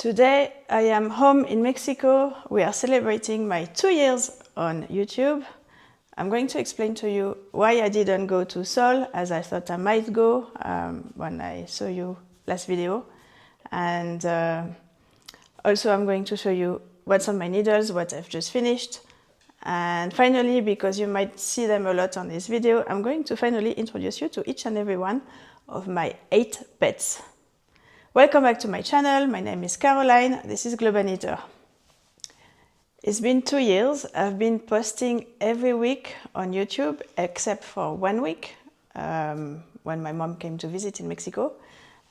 Today I am home in Mexico. We are celebrating my 2 years on YouTube. I'm going to explain to you why I didn't go to Seoul as I thought I might go when I saw you last video. And also I'm going to show you what's on my needles, what I've just finished. And finally, because you might see them a lot on this video, I'm going to finally introduce you to each and every one of my 8 pets. Welcome back to my channel. My name is Caroline. This is Globanitter. It's been 2 years. I've been posting every week on YouTube, except for 1 week when my mom came to visit in Mexico.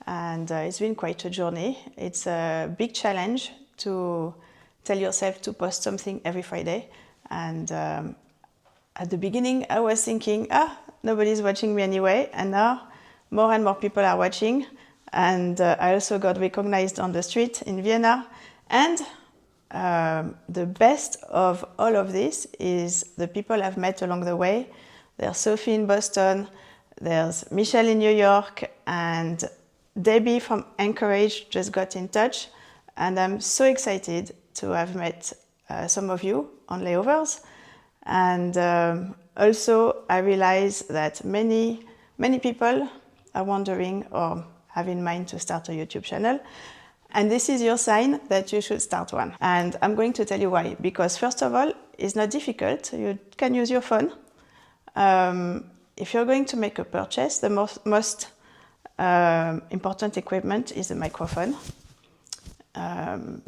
And it's been quite a journey. It's a big challenge to tell yourself to post something every Friday. And at the beginning, I was thinking, nobody's watching me anyway. And now more and more people are watching. And I also got recognized on the street in Vienna. And the best of all of this is the people I've met along the way. There's Sophie in Boston, there's Michelle in New York, and Debbie from Anchorage just got in touch. And I'm so excited to have met some of you on layovers. And also I realize that many people are wondering or have in mind to start a YouTube channel. And this is your sign that you should start one. And I'm going to tell you why. Because first of all, it's not difficult. You can use your phone. If you're going to make a purchase, the most important equipment is a microphone.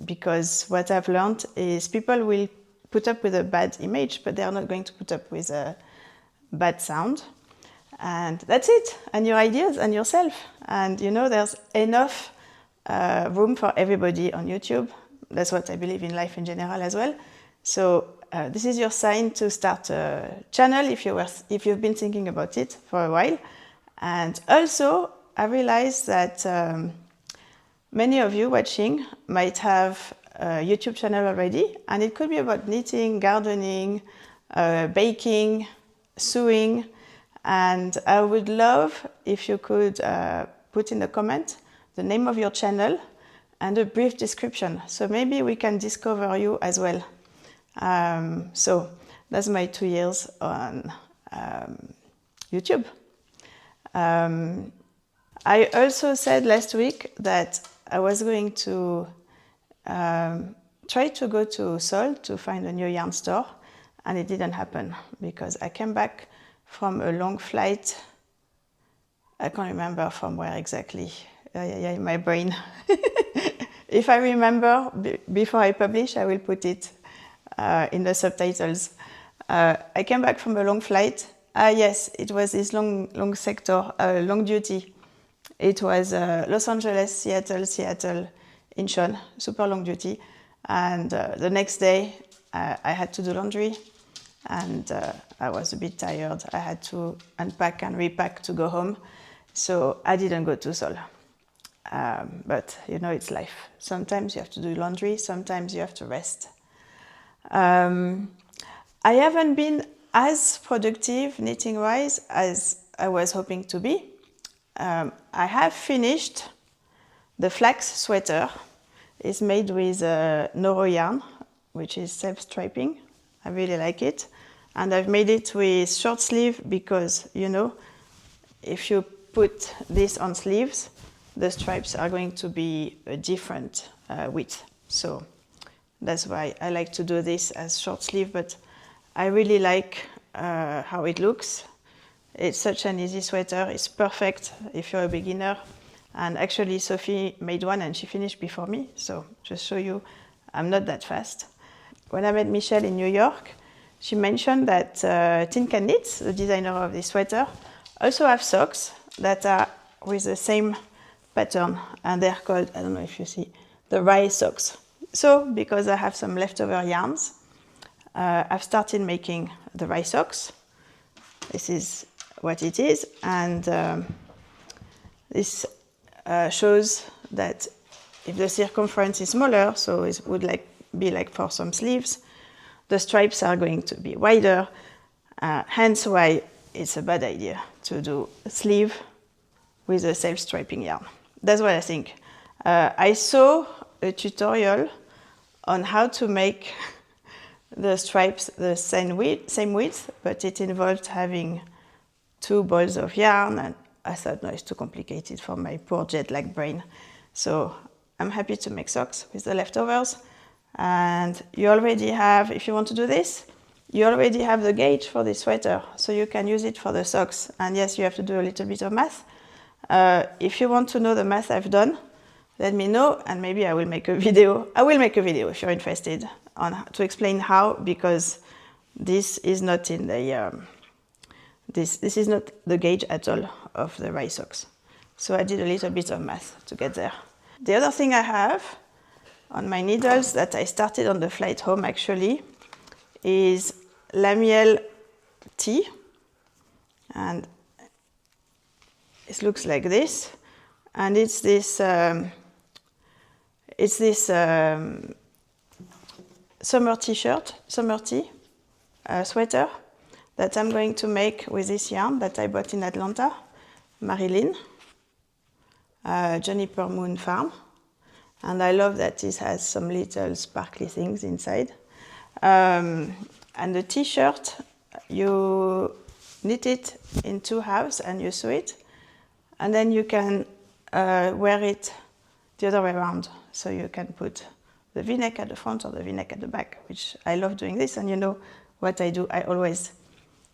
Because what I've learned is people will put up with a bad image, but they are not going to put up with a bad sound. And that's it, and your ideas and yourself. And you know, there's enough room for everybody on YouTube. That's what I believe in life in general as well. So this is your sign to start a channel if you've been thinking about it for a while. And also, I realized that many of you watching might have a YouTube channel already, and it could be about knitting, gardening, baking, sewing. And I would love if you could put in the comment the name of your channel and a brief description. So maybe we can discover you as well. So that's my 2 years on YouTube. I also said last week that I was going to try to go to Seoul to find a new yarn store, and it didn't happen because I came back from a long flight. I can't remember from where exactly. In my brain. If I remember before I publish, I will put it in the subtitles. I came back from a long flight. Yes, it was this long sector, long duty. It was Los Angeles, Seattle, Incheon, super long duty. And the next day, I had to do laundry. And I was a bit tired. I had to unpack and repack to go home. So I didn't go to Seoul. But you know, it's life. Sometimes you have to do laundry, sometimes you have to rest. I haven't been as productive knitting-wise as I was hoping to be. I have finished the flax sweater. It's made with Noro yarn, which is self-striping. I really like it. And I've made it with short sleeve because, you know, if you put this on sleeves, the stripes are going to be a different width. So that's why I like to do this as short sleeve, but I really like how it looks. It's such an easy sweater. It's perfect if you're a beginner. And actually Sophie made one and she finished before me. So just show you, I'm not that fast. When I met Michelle in New York, she mentioned that Tin Can Knits, the designer of this sweater, also have socks that are with the same pattern, and they're called, I don't know if you see, the rye socks. So, because I have some leftover yarns, I've started making the rye socks. This is what it is, and this shows that if the circumference is smaller, so it would be like for some sleeves, the stripes are going to be wider, hence why it's a bad idea to do a sleeve with a self-striping yarn. That's what I think. I saw a tutorial on how to make the stripes the same width, but it involved having 2 balls of yarn, and I thought, no, it's too complicated for my poor jet-lag brain. So I'm happy to make socks with the leftovers. And you already have, if you want to do this, you already have the gauge for the sweater, so you can use it for the socks. And yes, you have to do a little bit of math. If you want to know the math I've done, let me know, and maybe I will make a video. I will make a video if you're interested to explain how, because this is not in the this is not the gauge at all of the rice socks. So I did a little bit of math to get there. The other thing I have on my needles that I started on the flight home actually is Lamiel tea, and it looks like this, and it's this summer t-shirt, summer tea sweater that I'm going to make with this yarn that I bought in Atlanta, Marilyn, Juniper Moon Farm, and I love that it has some little sparkly things inside. And the t-shirt, you knit it in 2 halves and you sew it, and then you can wear it the other way around. So you can put the v-neck at the front or the v-neck at the back, which I love doing this. And you know what I do, I always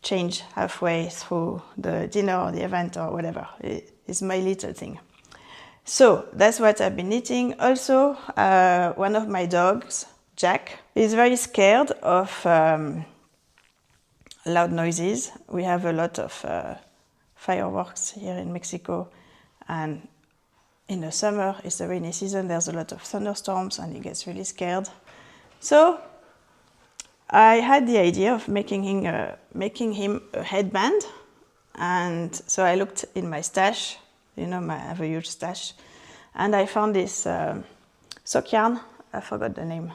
change halfway through the dinner or the event or whatever. It's my little thing. So that's what I've been knitting. Also, one of my dogs, Jack, is very scared of loud noises. We have a lot of fireworks here in Mexico, and in the summer, it's the rainy season, there's a lot of thunderstorms and he gets really scared. So I had the idea of making him a headband, and so I looked in my stash, you know, I have a huge stash, and I found this sock yarn, I forgot the name.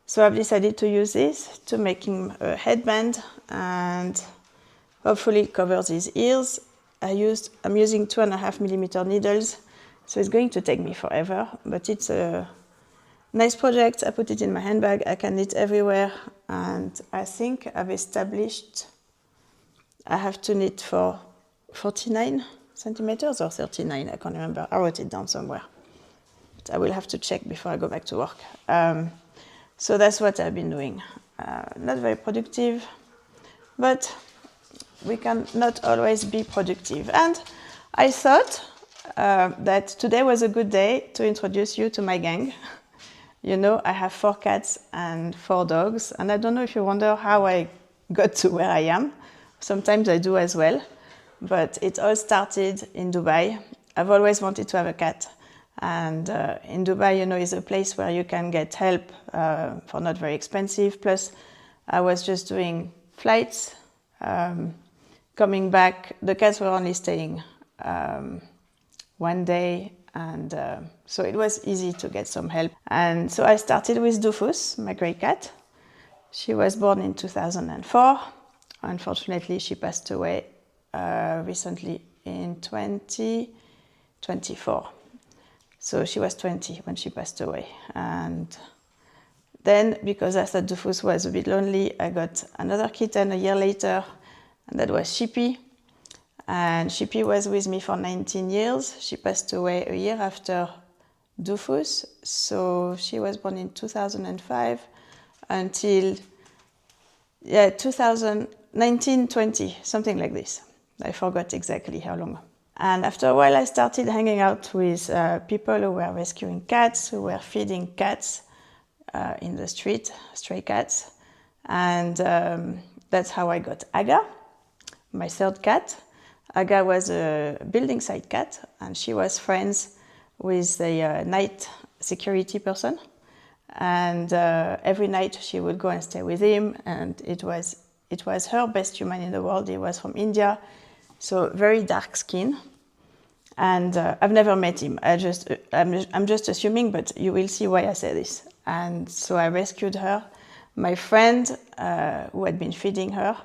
So I've decided to use this to make him a headband, and hopefully it covers his ears. I'm using 2.5mm needles, so it's going to take me forever, but it's a nice project. I put it in my handbag, I can knit everywhere, and I think I've established I have to knit for 49 centimeters or 39, I can't remember. I wrote it down somewhere, but I will have to check before I go back to work. So that's what I've been doing. Not very productive, but we can not always be productive. And I thought that today was a good day to introduce you to my gang. You know, I have 4 cats and 4 dogs, and I don't know if you wonder how I got to where I am. Sometimes I do as well, but it all started in Dubai. I've always wanted to have a cat, and in Dubai, you know, is a place where you can get help for not very expensive. Plus, I was just doing flights, coming back. The cats were only staying 1 day, and so it was easy to get some help. And so I started with Dufus, my grey cat. She was born in 2004. Unfortunately, she passed away recently in 2024. So she was 20 when she passed away. And then, because I thought Dufus was a bit lonely, I got another kitten a year later, and that was Shippy. And Shippy was with me for 19 years. She passed away a year after Dufus. So she was born in 2005 until 1920, something like this. I forgot exactly how long. And after a while, I started hanging out with people who were rescuing cats, who were feeding cats in the street, stray cats. And that's how I got Aga, my 3rd cat. Aga was a building site cat, and she was friends with the night security person. And every night she would go and stay with him, and it was her best human in the world. He was from India, so very dark skin. And I've never met him. I'm just assuming, but you will see why I say this. And so I rescued her. My friend, who had been feeding her,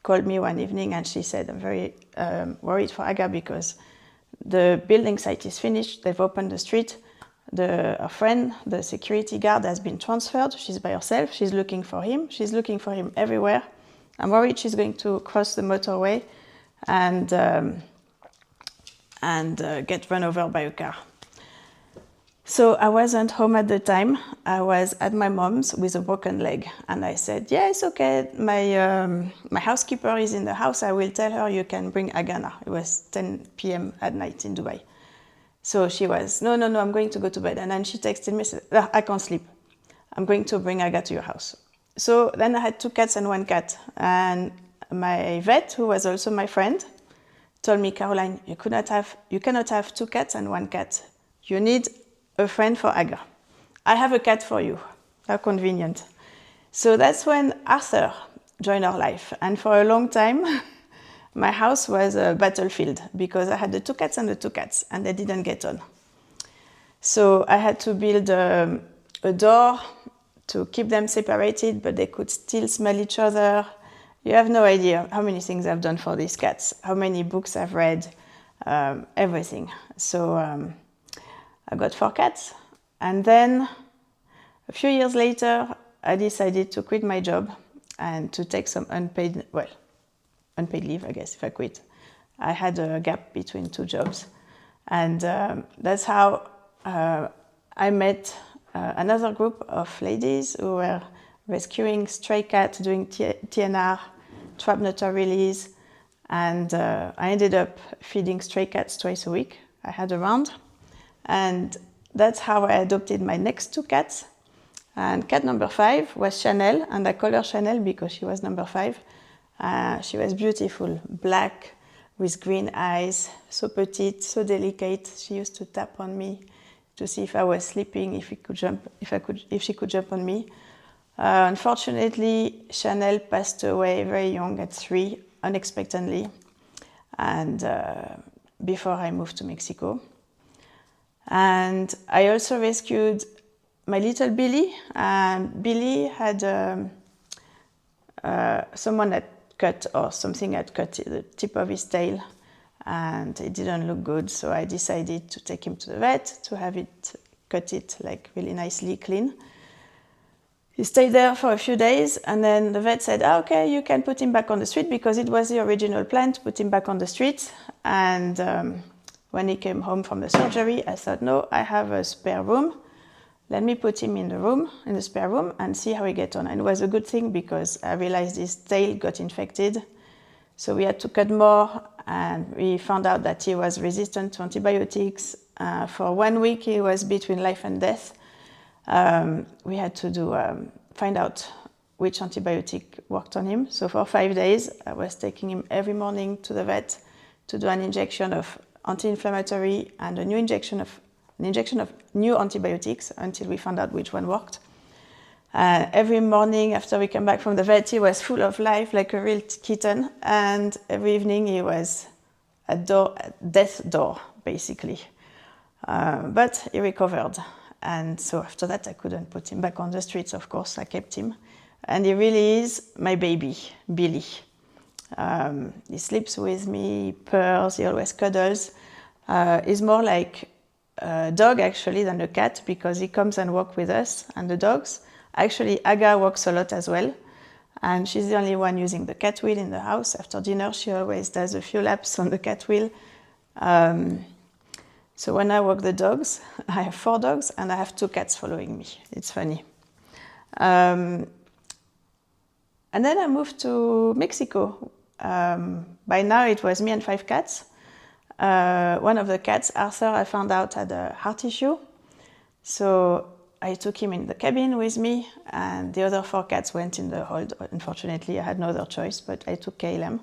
called me one evening, and she said, I'm very worried for Aga because the building site is finished. They've opened the street. her friend, the security guard, has been transferred. She's by herself. She's looking for him. She's looking for him everywhere. I'm worried she's going to cross the motorway and get run over by a car. So I wasn't home at the time. I was at my mom's with a broken leg. And I said, yeah, it's okay. My housekeeper is in the house. I will tell her you can bring Agana. It was 10 p.m. at night in Dubai. So she was, no, I'm going to go to bed. And then she texted me, said, I can't sleep. I'm going to bring Aga to your house. So then I had 2 cats and 1 cat. And my vet, who was also my friend, told me, Caroline, you cannot have 2 cats and 1 cat. You need a friend for Aga. I have a cat for you. How convenient. So that's when Arthur joined our life. And for a long time, my house was a battlefield because I had the 2 cats and the 2 cats, and they didn't get on. So I had to build a door to keep them separated, but they could still smell each other. You have no idea how many things I've done for these cats, how many books I've read, everything. So I got 4 cats. And then a few years later, I decided to quit my job and to take some unpaid leave, I guess, if I quit. I had a gap between 2 jobs. And that's how I met another group of ladies who were rescuing stray cats, doing TNR, trap neuter release. And I ended up feeding stray cats twice a week. I had around. And that's how I adopted my next 2 cats. And cat number 5 was Chanel, and I call her Chanel because she was number 5. She was beautiful, black with green eyes, so petite, so delicate. She used to tap on me to see if I was sleeping, if she could jump on me. Unfortunately, Chanel passed away very young at 3, unexpectedly, and before I moved to Mexico. And I also rescued my little Billy. Billy had someone had cut, or something had cut the tip of his tail, and it didn't look good. So I decided to take him to the vet to have it cut it like really nicely clean. He stayed there for a few days, and then the vet said, okay, you can put him back on the street, because it was the original plan to put him back on the street. And when he came home from the surgery, I thought, no, I have a spare room. Let me put him in the spare room, and see how he gets on. And it was a good thing because I realized his tail got infected. So we had to cut more, and we found out that he was resistant to antibiotics. For 1 week, he was between life and death. We had to find out which antibiotic worked on him. So for 5 days, I was taking him every morning to the vet to do an injection of anti-inflammatory and an injection of new antibiotics until we found out which one worked. Every morning after we came back from the vet, he was full of life, like a real kitten. And every evening he was at death's door, basically. But he recovered. And so after that, I couldn't put him back on the streets, of course. I kept him. And he really is my baby, Billy. He sleeps with me, he purrs, he always cuddles. He's more like a dog, actually, than a cat, because he comes and walks with us and the dogs. Actually, Aga walks a lot as well. And she's the only one using the cat wheel in the house. After dinner, she always does a few laps on the cat wheel. So when I walk the dogs, I have 4 dogs and I have 2 cats following me. It's funny. And then I moved to Mexico. By now it was me and 5 cats. One of the cats, Arthur, I found out had a heart issue. So I took him in the cabin with me, and the other 4 cats went in the hold. Unfortunately, I had no other choice, but I took KLM.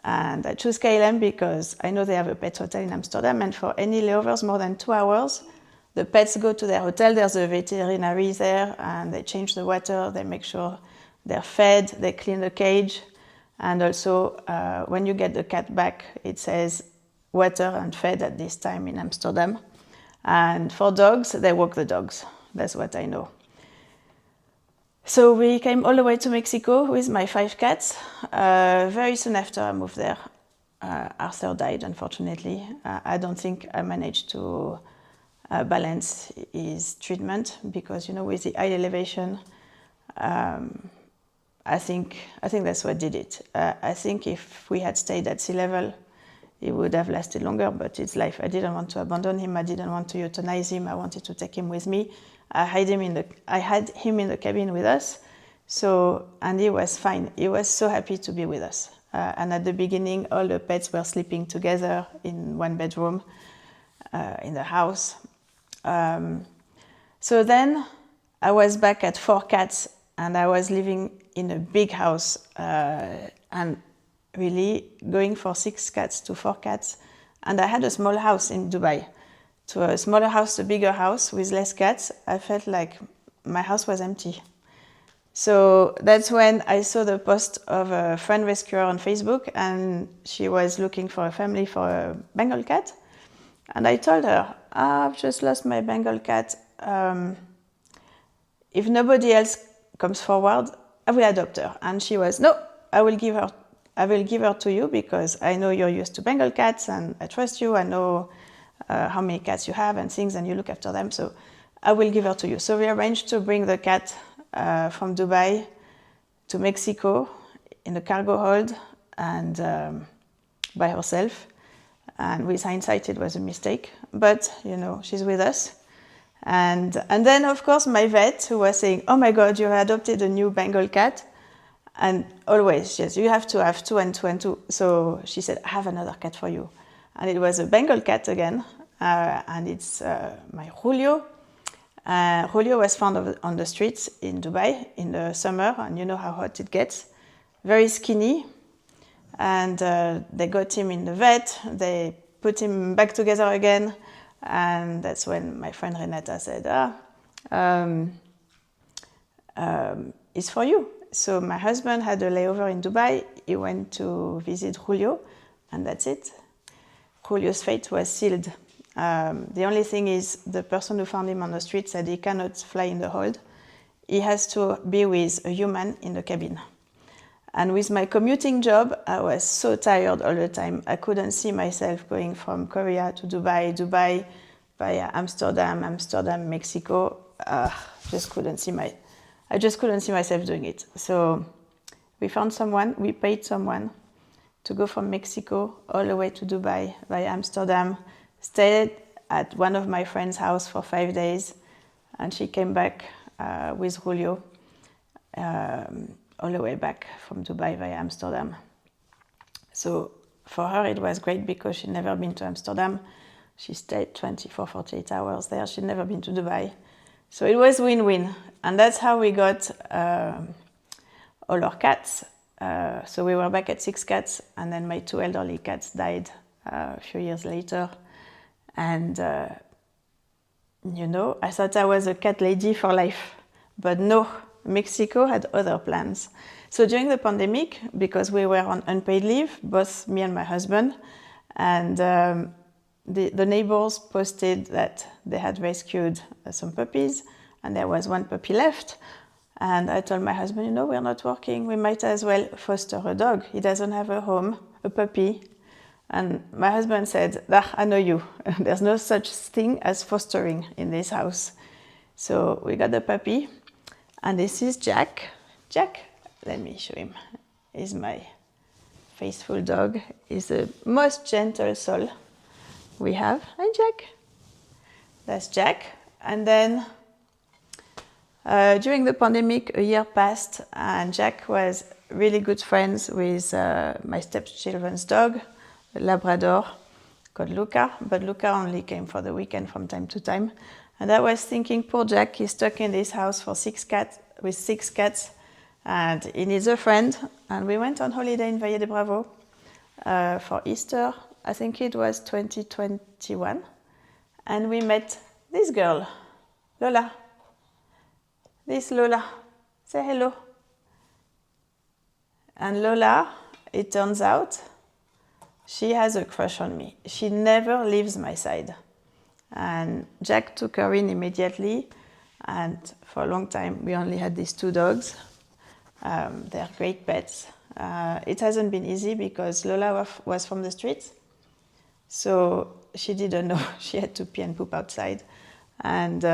And I chose KLM because I know they have a pet hotel in Amsterdam, and for any layovers more than 2 hours, the pets go to their hotel. There's a veterinary there, and they change the water, they make sure they're fed, they clean the cage. And also, when you get the cat back, it says water and fed at this time in Amsterdam. And for dogs, they walk the dogs. That's what I know. So we came all the way to Mexico with my 5 cats. Very soon after I moved there, Arthur died, unfortunately. I don't think I managed to balance his treatment, because with the high elevation, I think that's what did it. I think if we had stayed at sea level, he would have lasted longer, but it's life. I didn't want to abandon him. I didn't want to euthanize him. I wanted to take him with me. I had him in the cabin with us. So, and he was fine. He was so happy to be with us. And at the beginning, all the pets were sleeping together in one bedroom in the house. So then I was back at 4 cats, and I was living in a big house, and really going for 6 cats to 4 cats. And I had a small house in Dubai. To a smaller house, a bigger house with less cats, I felt like my house was empty. So that's when I saw the post of a friend rescuer on Facebook, and she was looking for a family for a Bengal cat. And I told her, I've just lost my Bengal cat. If nobody else comes forward, I will adopt her. And she was, no, I will give her to you, because I know you're used to Bengal cats and I trust you. I know how many cats you have and things, and you look after them. So I will give her to you. So we arranged to bring the cat from Dubai to Mexico in a cargo hold, and by herself. And with hindsight, it was a mistake. But, she's with us. And then, of course, my vet, who was saying, oh my God, you adopted a new Bengal cat. And always, yes, you have to have 2 and 2 and 2. So she said, I have another cat for you. And it was a Bengal cat again. And it's my Julio. Julio was found on the streets in Dubai in the summer. And you know how hot it gets. Very skinny. And they got him in the vet. They put him back together again. And that's when my friend Renata said, it's for you. So my husband had a layover in Dubai. He went to visit Julio, and that's it. Julio's fate was sealed. The only thing is, the person who found him on the street said he cannot fly in the hold. He has to be with a human in the cabin. And with my commuting job, I was so tired all the time. I couldn't see myself going from Korea to Dubai, Dubai via Amsterdam, Mexico. I just couldn't see myself doing it. So we found someone, we paid someone to go from Mexico all the way to Dubai via Amsterdam, stayed at one of my friend's house for 5 days, and she came back with Julio all the way back from Dubai via Amsterdam. So for her it was great, because she'd never been to Amsterdam. She stayed 24, 48 hours there. She'd never been to Dubai. So it was win-win. And that's how we got all our cats. So we were back at 6 cats, and then my 2 elderly cats died a few years later. And, I thought I was a cat lady for life. But no, Mexico had other plans. So during the pandemic, because we were on unpaid leave, both me and my husband, and the neighbors posted that they had rescued some puppies, and there was 1 puppy left. And I told my husband, we're not working, we might as well foster a dog. He doesn't have a home, a puppy. And my husband said, I know you. There's no such thing as fostering in this house. So we got the puppy. And this is Jack. Jack, let me show him. He's my faithful dog. He's the most gentle soul we have. Hi, Jack. That's Jack. And then during the pandemic, a year passed, and Jack was really good friends with my stepchildren's dog, a Labrador called Luca. But Luca only came for the weekend from time to time. And I was thinking, poor Jack, he's stuck in this house with 6 cats, and he needs a friend. And we went on holiday in Valle de Bravo for Easter. I think it was 2021. And we met this girl, Lola. This Lola. Say hello. And Lola, it turns out, she has a crush on me. She never leaves my side. And Jack took her in immediately, and for a long time we only had these 2 dogs. They're great pets. It hasn't been easy because Lola was from the streets, so she didn't know she had to pee and poop outside. And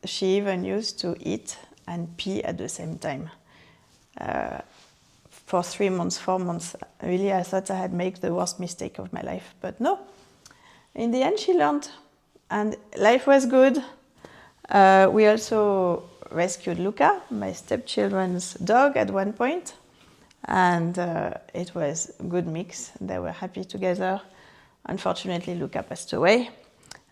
she even used to eat and pee at the same time. For 3 months, 4 months, really I thought I had made the worst mistake of my life, but no. In the end she learned, and life was good. We also rescued Luca, my stepchildren's dog, at one point, and it was a good mix. They were happy together. Unfortunately, Luca passed away,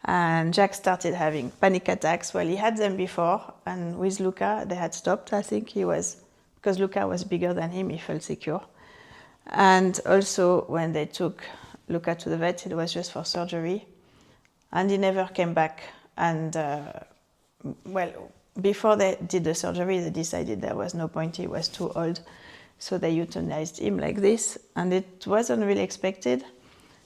and Jack started having panic attacks. Well, he had them before, and with Luca, they had stopped. I think because Luca was bigger than him, he felt secure. And also, when they took Luca to the vet, it was just for surgery, and he never came back. And well, before they did the surgery, they decided there was no point, he was too old, so they euthanized him like this, and it wasn't really expected.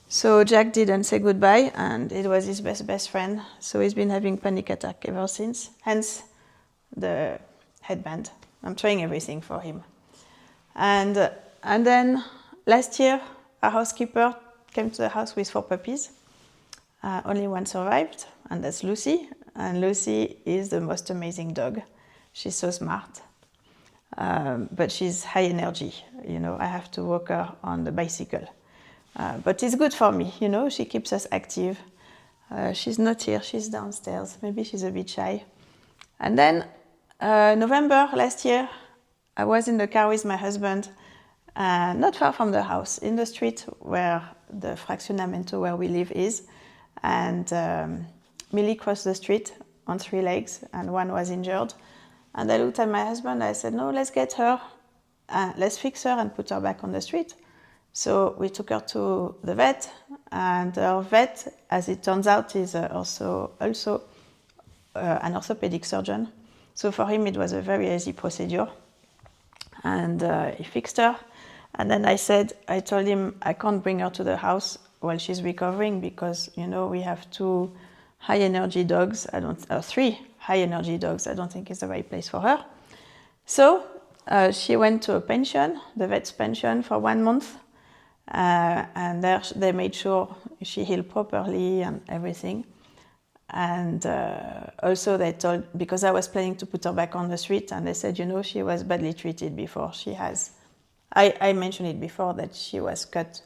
So Jack didn't say goodbye, and it was his best friend, so he's been having panic attack ever since, hence the headband. I'm trying everything for him. And then last year, a housekeeper came to the house with 4 puppies. Only one survived, and that's Lucy. And Lucy is the most amazing dog. She's so smart, but she's high energy. You know, I have to walk her on the bicycle. But it's good for me, you know, she keeps us active. She's not here, she's downstairs. Maybe she's a bit shy. And then November last year, I was in the car with my husband, not far from the house, in the street where the fraccionamento where we live is. And Millie crossed the street on 3 legs, and one was injured. And I looked at my husband, I said, no, let's get her, let's fix her and put her back on the street. So we took her to the vet, and our vet, as it turns out, is also an orthopedic surgeon. So for him, it was a very easy procedure. And he fixed her. And then I told him I can't bring her to the house while she's recovering because, you know, we have 2 high energy dogs. 3 high energy dogs. I don't think it's the right place for her. So she went to a pension, the vet's pension, for 1 month. And there they made sure she healed properly and everything. And also they told, because I was planning to put her back on the street, and they said, you know, she was badly treated before. I mentioned it before that she was cut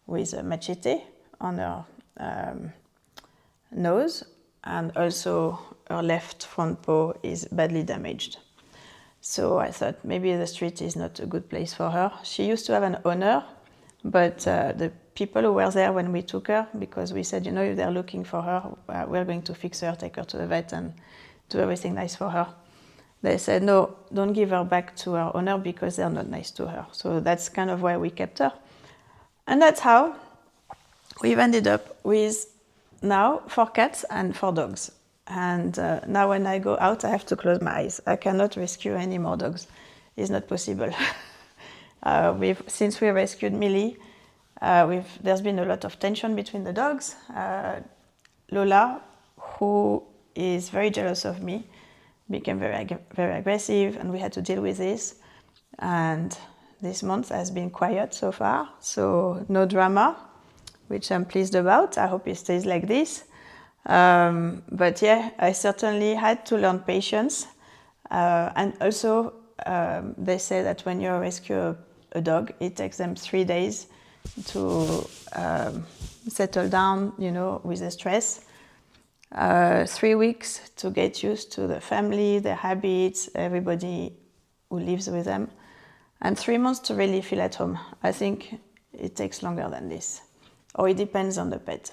with a machete on her nose, and also her left front paw is badly damaged. So I thought maybe the street is not a good place for her. She used to have an owner, but the people who were there when we took her, because we said, you know, if they're looking for her, we're going to fix her, take her to the vet and do everything nice for her. They said, no, don't give her back to her owner because they're not nice to her. So that's kind of why we kept her. And that's how we've ended up with now 4 cats and 4 dogs. And now when I go out, I have to close my eyes. I cannot rescue any more dogs. It's not possible. Since we rescued Millie, there's been a lot of tension between the dogs. Lola, who is very jealous of me, became very aggressive, and we had to deal with this. And this month has been quiet so far, so no drama, which I'm pleased about. I hope it stays like this. But yeah, I certainly had to learn patience. And also, they say that when you rescue a dog, it takes them 3 days to settle down, you know, with the stress. 3 weeks to get used to the family, their habits, everybody who lives with them. And 3 months to really feel at home. I think it takes longer than this. Or it depends on the pet.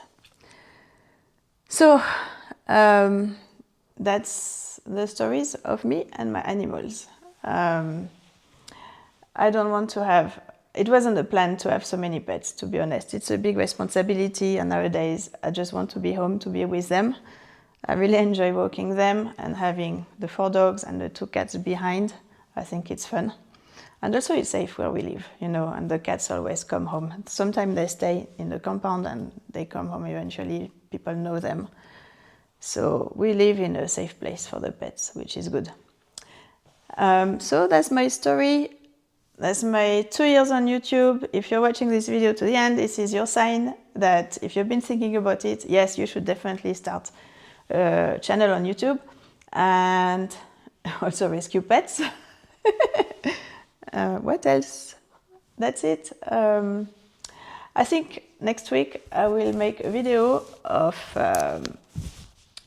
So that's the stories of me and my animals. I don't want to have, it wasn't a plan to have so many pets, to be honest. It's a big responsibility, and nowadays I just want to be home to be with them. I really enjoy walking them and having the 4 dogs and the 2 cats behind. I think it's fun. And also it's safe where we live, you know, and the cats always come home. Sometimes they stay in the compound and they come home eventually. People know them. So we live in a safe place for the pets, which is good. So that's my story. That's my 2 years on YouTube. If you're watching this video to the end, this is your sign that if you've been thinking about it, yes, you should definitely start channel on YouTube, and also rescue pets. What else? That's it. I think next week I will make a video of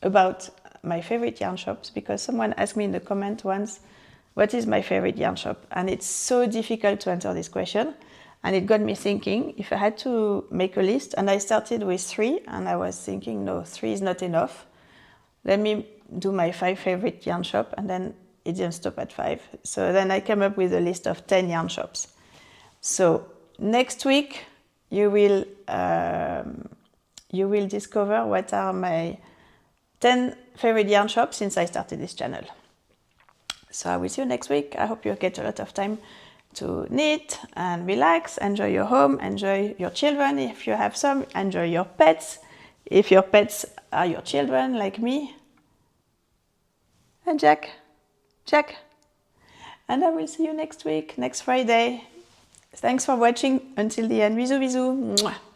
about my favorite yarn shops, because someone asked me in the comment once, what is my favorite yarn shop? And it's so difficult to answer this question. And it got me thinking, if I had to make a list, and I started with 3, and I was thinking, no, 3 is not enough. Let me do my 5 favorite yarn shop, and then it didn't stop at 5. So then I came up with a list of 10 yarn shops. So next week, you will discover what are my 10 favorite yarn shops since I started this channel. So I will see you next week. I hope you get a lot of time to knit and relax, enjoy your home, enjoy your children if you have some, enjoy your pets if your pets are your children like me. And Jack. And I will see you next week, next Friday. Thanks for watching until the end. Bisous, bisous. Mwah.